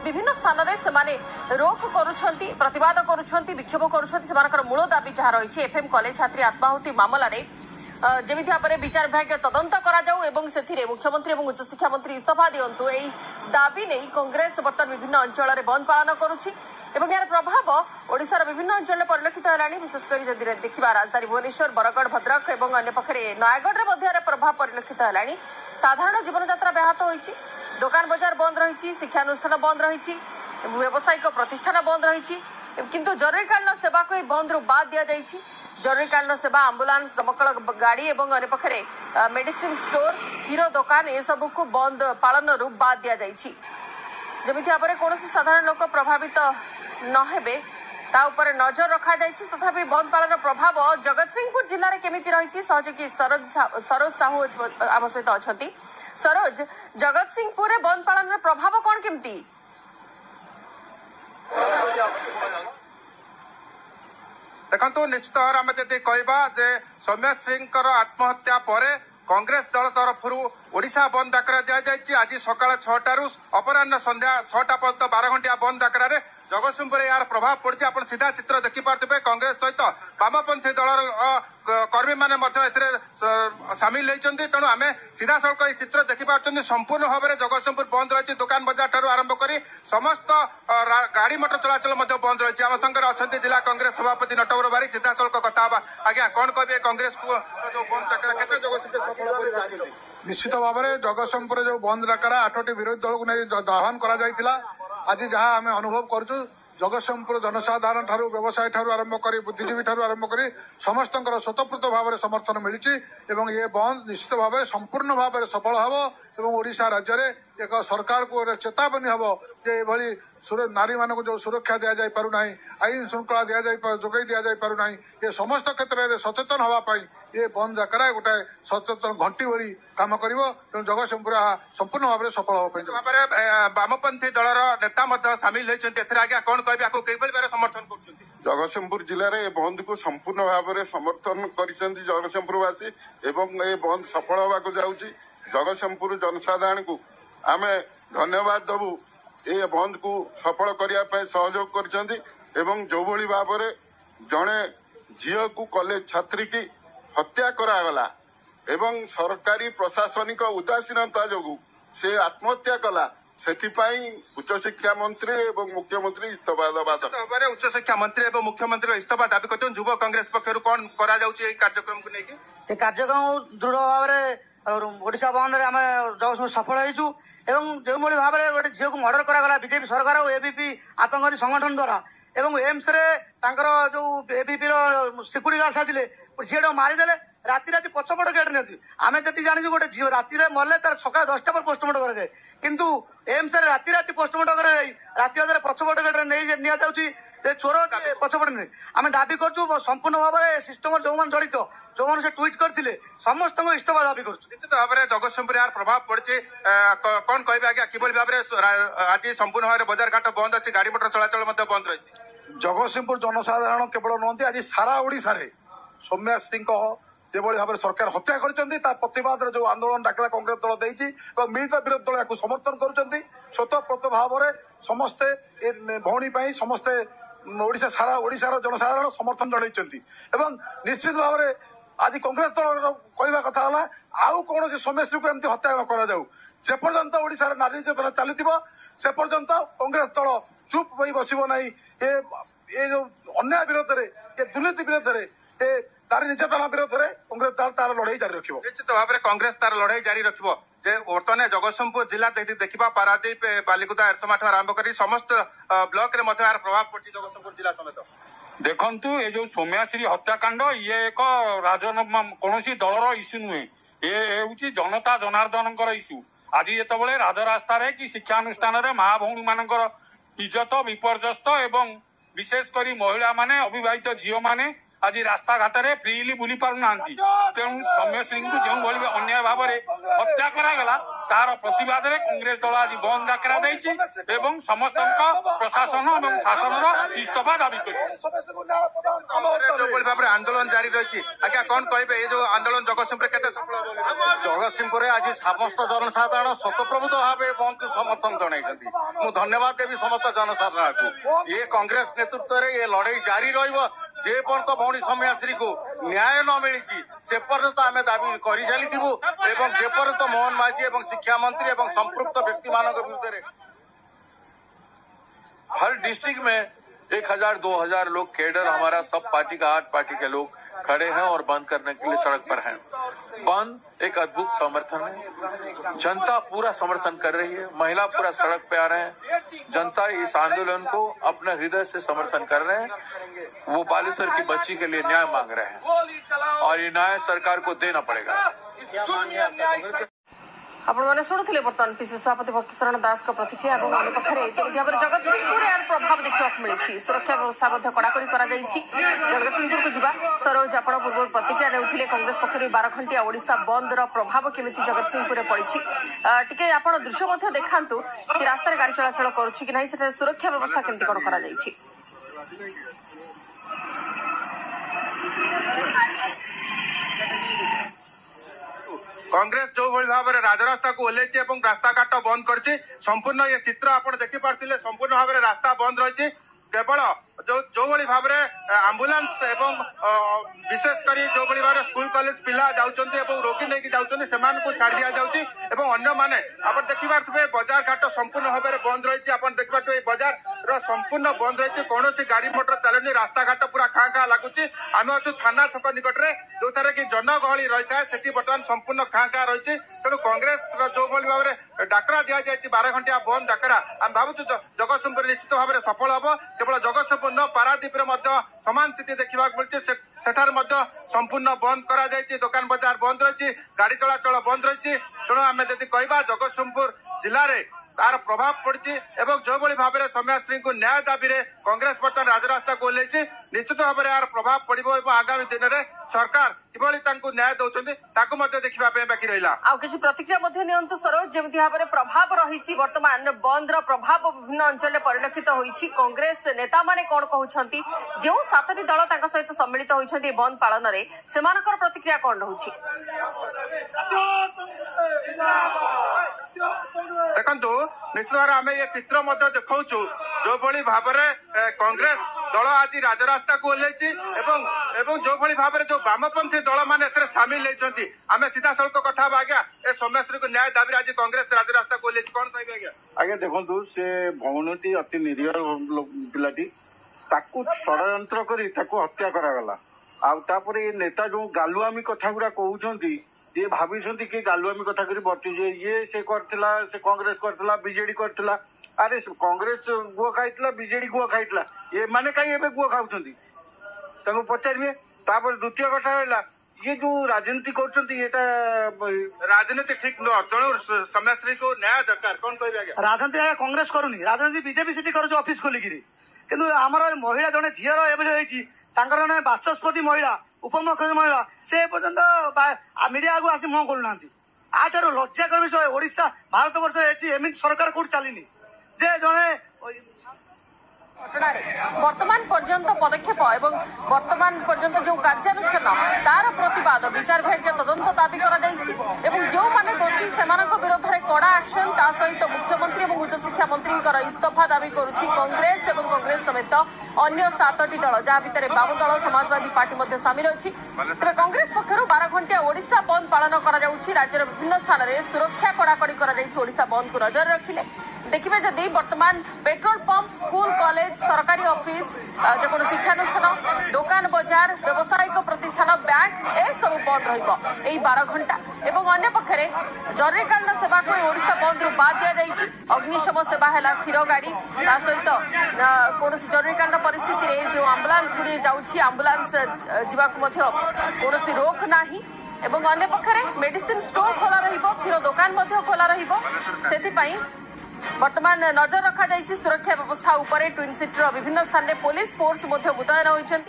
विभिन्न स्थान में रोक करुछंती प्रतिवाद करुछंती विक्षोभ करुछंती सेमानकर मूल दाबी जहाँ रही एफएम कॉलेज छात्री आत्माहुति मामलें जमी भाव में विचार विभाग तदंत कर मुख्यमंत्री और उच्चशिक्षा मंत्री इस्तीफा दिंतु यही दाबी नहीं कांग्रेस बर्तमान विभिन्न अंचल में बंद पालन करुच्ची यार प्रभाव ओडिशार विभिन्न अंचल में परिलक्षित है विशेषकर जदि देखा राजधानी भुवनेश्वर बरगढ़ भद्रक और अन्य पक्षे नयगढ़ में प्रभाव परिलक्षित है साधारण जीवन यात्रा व्याहत होती दुकान बजार बंद रही शिक्षानुष्ठान बंद रही व्यावसायिक प्रतिष्ठान बंद रही किंतु जरूरीकालीन सेवा को बंद बाद दि जाइए जरूरीकालीन सेवा आंबुलांस दमकल गाड़ी और अन्य पक्षे मेडिसिन स्टोर क्षीर दुकान ये सब को बंद पालन रूप बाद दि जाइए जमी भाव में कौन साधारण लोक प्रभावित नहे ताऊपर नजर रखा जाइए तथापि बंद पालन प्रभाव जगतसिंहपुर जिले में केमिति रही सहयोगी सरोज साहू आम सहित अच्छा सरोज जगतसिंहपुर बंद पालन प्रभाव कौन केमती देखो निश्चित भाव आम जब कहवा सौम्यश्री आत्महत्या पर कांग्रेस दल तरफ ओडिशा बंद डाकरा दि जाए आज सकाल 6टारू अपराह संध्या 6टा पर्यंत 12 घंटिया बंद डाकरा जगतसिंहपुर यार प्रभाव पड़ी आप सीधा चित्र देखिपे कांग्रेस सहित वामपंथी दल कर्मी मैंने सामिल होती तेणु आम सीधा सड़क ये चित्र देखिपुं संपूर्ण भाव में जगतसिंहपुर बंद रही दुकान बजार ठार आरंभ कर समस्त गाड़ी मोटर चलाचल बंद रही आम संगे अच्छा जिला कांग्रेस सभापति नटवर बारिक सीधा सड़क कथा आज्ञा कौन कहे कांग्रेस को जो बंद डाकरा के जगतसिंहपुर निश्चित भाव में जगतसिंहपुर जो बंद डाकरा 8टी विरोधी दल को नहीं आह्वान करा आज जहाँ आम अनुभव करूँ जगतसिंहपुर जनसाधारण ठारू व्यवसाय ठारू आरंभ कर बुद्धिजीवी ठारू आरंभ कर समस्त स्वतःप्रत भाव में समर्थन मिली ये बंद निश्चित भाव में संपूर्ण भाव में सफल हम और ओडिशा राज्य में एक सरकार को चेतावनी हम ये नारी मान जो सुरक्षा दि जा पारना आईन श्रृंखला जोगाई दि जा पारना ये समस्त क्षेत्र में सचेतन हाँपाई ये बंद डाकरा गोटे सचेतन घंटी भली काम कर जगतसिंहपुर संपूर्ण भाव में सफल हाँ वामपंथी दलर नेता सामिल होती आज्ञा कौन कहे समर्थन कर जगतसिंहपुर जिले में बंद को संपूर्ण भाव में समर्थन कर जगतसिंहपुरवासी एवं ये बंद सफल होगा जाऊँगी जगतसिंहपुर जनसाधारण को आम धन्यवाद दबू ये बंद को सफल करने सहयोग कर जो भली भाव में जड़े झील को कॉलेज छात्री की हत्या करागला एवं सरकारी प्रशासनिक उदासीनता जो से आत्महत्या कला से उच्च शिक्षा मंत्री और मुख्यमंत्री इस्तीफा दबा उच्च शिक्षा मंत्री और मुख्यमंत्री इस्तीफा दाबी करते युव कांग्रेस पक्षर कौन कार्यक्रम को लेकिन कार्यक्रम दृढ़ भाव में ओडिशा बंद आम जगतसिंहपुर सफल हो जो भाव में गोटे झील को मर्डर करागला बीजेपी सरकार और एबीपी आतंकवादी संगठन द्वारा एवं एम्स रे जो एबीपी सिक्यूरीटी गार्ड साजिले झील मारिदेले राति राति पछपट गेट नहीं आम जी जानी गोटे झील राति मरले तार सकाल 10टा पर पोस्टमार्टम कराए किंतु एम्स राति राति पोस्टमार्टम कर राति अधर पछपट गेट नहीं चोर पछपट नहीं आम दाबी कर संपूर्ण भाव में सिस्टम जो जड़ित जो मैंने ट्वीट करते समस्त इस्तीफा दाबी कर निश्चित भाव में जगतसिंहपुर यार प्रभाव पड़ी कौन कहे आज्ञा किभली भाव में आज संपूर्ण भाव में बजार घाट बंद अच्छी गाड़ी मोटर चलाचल बंद रही जगतसिंहपुर जनसाधारण केवल नुहति आज सारा ओडिशा रे सौम्यश्री जेभली भाव में सरकार हत्या कर प्रतिवाद जो आंदोलन डाकरा कांग्रेस दल देती मिलित विरोधी दल या समर्थन कर स्वतःप्रत भाव में समस्ते भौणी समस्ते ओडिशा सारा ओडिशार जनसाधारण समर्थन जन निश्चित भाव में आज कांग्रेस दल कहवा कथा आउ कौन सौम्यश्री को एमती हत्या न कराऊ से पर्यंत ओडिशार नारी निर्यातना चली से पर्यंत कांग्रेस दल चुप हो बसब ना ये जो अन्याय विरोध में ये दुर्नीति विरोध में तार निर्यातना विरोध में कांग्रेस दल तार लड़ाई जारी रखिब निश्चित भाव में कांग्रेस तार लड़ाई जारी रखिब बर्तमान जगतसिंहपुर जिला देखा पारादीप बालिकुदा एरसमा आरंभ कर समस्त ब्लॉक रे प्रभाव पड़ी जगतसिंहपुर जिला समेत देखु ये जो सौम्यश्री हत्याकांड ये एक कौन दलर इश्यू नुहे ये हूँ जनता जनार्दन इश्यू आज जिते राजरास्तार कि शिक्षानुष्ठान माँ भौणी मान इज्जत विपर्यस्त एवं विशेषकर महिला माने अविवाहित झील माने आज रास्ता घाटे फ्रीली बुली पारना तेणु सौम्यश्री को जो भाई अन्याय भाव में हत्या करागला तार प्रतिवाद में कांग्रेस दल आज बंद डाकरा देती समस्त प्रशासन और शासन इस्तीफा दाबी कर आंदोलन जारी रही आज्ञा कौन कहे ये जो आंदोलन जगतसिंहपुर के सफल जगतसिंहपुर आज समस्त जनसाधारण स्वतःप्रभुत भाव बंद को समर्थन जन धन्यवाद देवी समस्त जनसाधारण को ये कांग्रेस नेतृत्व में ये लड़ाई जारी जे पर्यंत भौणी सौम्यश्री को न्याय न मिली से पर्यंत आम दाबी कर चलीबू एवं जे पर्यंत मोहन माझी और शिक्षा मंत्री और संपृक्त व्यक्ति मान विरुद्ध हर डिस्ट्रिक्ट में 1000-2000 लोग कैडर हमारा सब पार्टी का 8 पार्टी के लोग खड़े हैं और बंद करने के लिए सड़क पर हैं। बंद एक अद्भुत समर्थन है, जनता पूरा समर्थन कर रही है, महिला पूरा सड़क पे आ रहे हैं, जनता इस आंदोलन को अपने हृदय से समर्थन कर रहे हैं। वो बालेश्वर की बच्ची के लिए न्याय मांग रहे हैं और ये न्याय सरकार को देना पड़ेगा। आपण मैंने शुणुले बर्तमान पीसीसी सभापति भक्तचरण दास प्रतिक्रिया और अन्य पक्षरे जमी भाव में जगतसिंहपुर यार प्रभाव देखा मिली सुरक्षा व्यवस्था कड़ाकड़ी जगतसिंहपुर को जीवा सरोज आप पूर्व प्रतिक्रिया नेउथिले कांग्रेस पक्षर 12 घंटिया ओडिशा बंद प्रभाव केमिति जगतसिंहपुर में पड़ी टिके आपण दृश्य देखांतु कि रास्ता गाड़ी चलाचल करुछि कि नहीं सुरक्षा व्यवस्था केमिति कोन करा जायछि। कांग्रेस जो भाव में राजरास्ता को ओह्लैची और रास्ता घाट बंद कर संपूर्ण ये चित्र आप देखिपे संपूर्ण भाव में रास्ता बंद रही केवल जो भाव में आंबुलांस एवं विशेषकर जो भाव में स्कूल कॉलेज पिला जाउछन्ते एवं रोगी नहीं जाउछन्ते सेमान को छाड़ दिया जाउछि एवं अन्य माने आप देखिपे बाजार घाट संपूर्ण भाव में बंद रही आप देखिपे बाजार संपूर्ण बंद रही कौन गाड़ी मोटर चलनी रास्ता घाट पूरा खाँ खाँ लगुच आम अच्छु थाना छक निकट में जो थारे कि जनगहली रही है सेठी बर्तमान संपूर्ण खाँ खाँ रही तेणु कांग्रेस जो भाव में डाकरा दि जाए 12 घंटिया बंद डाकरा आम भावुँ जगतसिंहपुर निश्चित भाव में सफल हम केवल जगतसिंहपुर न पारादीप सामान स्थिति देखा मिलती सेठार संपूर्ण बंद करा जायछि दुकान बाजार बंद रही गाड़ी चलाचल बंद रही तेणु आम जदि कहबा जगतसिंहपुर जिले में तार प्रभाव पड़ी एवं जो भाव में सौम्यश्री को न्याय दाबी रे कांग्रेस बर्तमान राजरास्ता को ओह्लैछि निश्चित भाव में यार प्रभाव पड़ो और आगामी दिन में सरकार किभଳି तांको न्याय दौरान ताकू देखा बाकी रहा आ किसी प्रतिक्रिया नियंतु सरोज जमी भाव में प्रभाव रही बर्तमान बंद प्रभाव विभिन्न अंचल परिलक्षित होती कांग्रेस नेता माने कौन कहते जो 7टी दल सहित सम्मिलित होती बंद पालन में से प्रतिक्रिया कौन रही देखु निश्चित भाव आम ये चित्र देखा जो भाव में कांग्रेस दल आज राजरास्ता को ओह्लैछि जो भाव में जो वामपंथी दल मैंने सामिल होती आम सीधा सड़क कथा आज्ञा ए सौम्यश्री को न्याय दाबी आज कांग्रेस राजरास्ता को ओह्लैछि कौन कहे आज्ञा आज्ञा देखु से भौणीटी अति निरीह पिलाटी ताकू षड्यंत्र करी ताकू हत्या करागला आपर ये नेता जो गालुआमी कथा गुड़ा कहउछंती ये भाभी कि गालुआमी कथा करी बर्ती जे ये से करथिला से कांग्रेस करथिला बीजेडी करथिला अरे कांग्रेस गुआ खाइथिला बीजेडी गुआ खाइथिला ये माने काई एबे गुआ खाउछंती ताको पचारिबे तापर द्वितीय कथा हैला ये जो राजनीति करछंती एटा राजनीति ठीक न तेणु सौम्यश्री को न्याय दरकार कौन कहबे आज्ञा राजनीति कांग्रेस करूनी राजनीति बीजेपी सिटी करूछ ऑफिस खोलिकिरी किंतु आमर महिला जने झीर एबे होईची तांकर जने बाचस्पति महिला उपमुख्यमंत्री महिला से पर्यंत मीडिया आगु आसी मुह खोलुना आठार लज्जाकर विषय ओडिशा भारत वर्ष एमती सरकार कौट चलिनी जे जने घटना वर्तमान पर्यंत पदक्षेप एवं वर्तमान पर्यंत जो कार्यानुष्ठान तार प्रतिवाद विचार भाग्य तदंत दाबी कर जो माने दोषी से विरोध में कड़ा एक्शन ता सहित मुख्यमंत्री और उच्च शिक्षा मंत्री इस्तीफा दाबी करुछि कांग्रेस और कांग्रेस समेत अन्य 7टी दल जहाँ भितर बाम दल समाजवादी पार्टी सामिल अच्छी तेज कांग्रेस पक्षर 12 घंटिया ओडिशा बंद पालन कर विभिन्न स्थान में सुरक्षा कड़ाकड़ी कर बंद को नजर रखिले देखिए जदि वर्तमान पेट्रोल पंप स्कूल कॉलेज सरकारी ऑफिस जो शिक्षानुष्ठान दुकान बाजार व्यावसायिक प्रतिष्ठान बैंक ए सब बंद रही 12 घंटा एवं अन्य पक्षरे जरूरीकालीन सेवा को ओडिशा बंद बाद दि जाइए अग्निशम सेवा है क्षीर गाड़ी सहित कौन जरूरीकालीन परिस्थिति जो आंबुलांस गुड़ी जाऊँगी आंबुलांस कौन रोक ना एवं अन्य पक्षरे मेडिसिन स्टोर खोला रहिबो क्षीर दुकान खोला रहिबो सेथिपाई वर्तमान नजर रखा सुरक्षा व्यवस्था उपरे ट्विन सिटीर विभिन्न स्थान में पुलिस फोर्स मुतयन होइछन्ति।